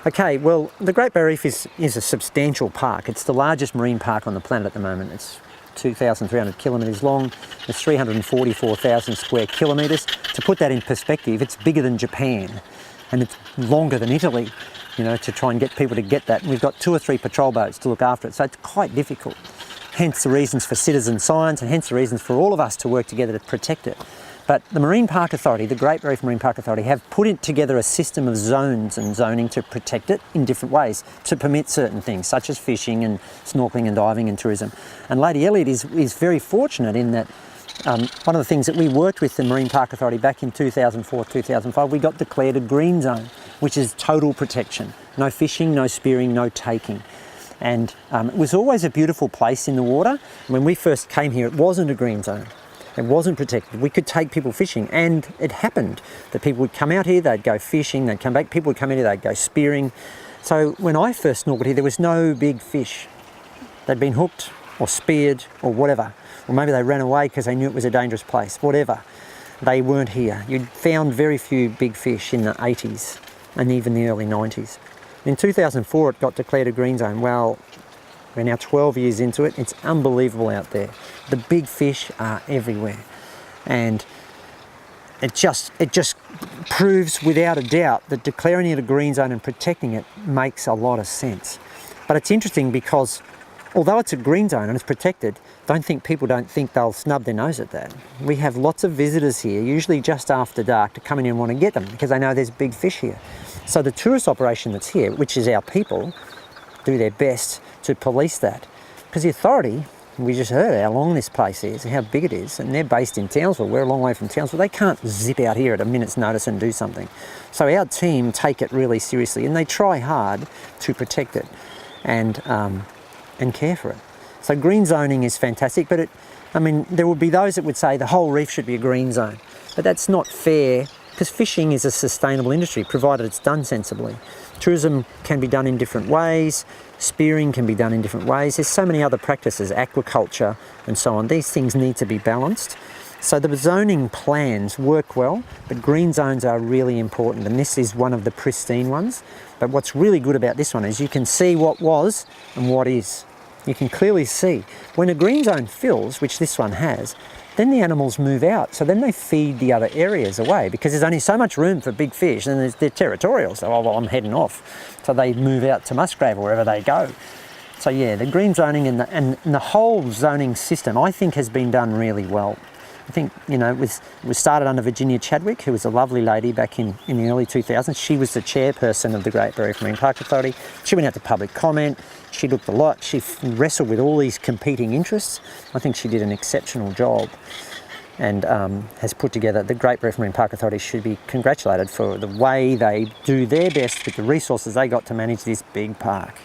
Okay, well, the Great Barrier Reef is a substantial park. It's the largest marine park on the planet at the moment. It's 2,300 kilometres long. It's 344,000 square kilometres. To put that in perspective, it's bigger than Japan, and it's longer than Italy, you know, to try and get people to get that. And we've got 2 or 3 patrol boats to look after it, so it's quite difficult. Hence the reasons for citizen science, and hence the reasons for all of us to work together to protect it. But the Marine Park Authority, the Great Barrier Reef Marine Park Authority, have put together a system of zones and zoning to protect it in different ways, to permit certain things, such as fishing and snorkelling and diving and tourism. And Lady Elliot is very fortunate in that one of the things that we worked with the Marine Park Authority back in 2004, 2005, we got declared a green zone, which is total protection. No fishing, no spearing, no taking. And it was always a beautiful place in the water. When we first came here, it wasn't a green zone. It wasn't protected. We could take people fishing, and it happened that people would come out here, they'd go fishing, they'd come back, people would come in here, they'd go spearing. So when I first snorkeled here, there was no big fish. They'd been hooked or speared or whatever. Or maybe they ran away because they knew it was a dangerous place, whatever. They weren't here. You'd found very few big fish in the 80s and even the early 90s. In 2004, it got declared a green zone. Well, we're now 12 years into it. It's unbelievable out there. The big fish are everywhere. And it just proves without a doubt that declaring it a green zone and protecting it makes a lot of sense. But it's interesting because although it's a green zone and it's protected, people don't think they'll snub their nose at that. We have lots of visitors here, usually just after dark, to come in and want to get them because they know there's big fish here. So the tourist operation that's here, which is our people, do their best to police that. Because the authority, we just heard how long this place is, how big it is, and they're based in Townsville. We're a long way from Townsville. They can't zip out here at a minute's notice and do something. So our team take it really seriously, and they try hard to protect it and care for it. So green zoning is fantastic, but there would be those that would say the whole reef should be a green zone. But that's not fair, because fishing is a sustainable industry, provided it's done sensibly. Tourism can be done in different ways, spearing can be done in different ways. There's so many other practices, aquaculture and so on. These things need to be balanced. So the zoning plans work well, but green zones are really important, and this is one of the pristine ones. But what's really good about this one is you can see what was and what is. You can clearly see. When a green zone fills, which this one has, then the animals move out. So then they feed the other areas away because there's only so much room for big fish, and they're territorial. So, oh, well, I'm heading off. So they move out to Musgrave or wherever they go. So yeah, the green zoning and the whole zoning system, I think, has been done really well. I think, you know, it was started under Virginia Chadwick, who was a lovely lady back in the early 2000s. She was the chairperson of the Great Barrier Reef Marine Park Authority. She went out to public comment. She looked a lot. She wrestled with all these competing interests. I think she did an exceptional job, and has put together, the Great Barrier Reef Marine Park Authority should be congratulated for the way they do their best with the resources they got to manage this big park.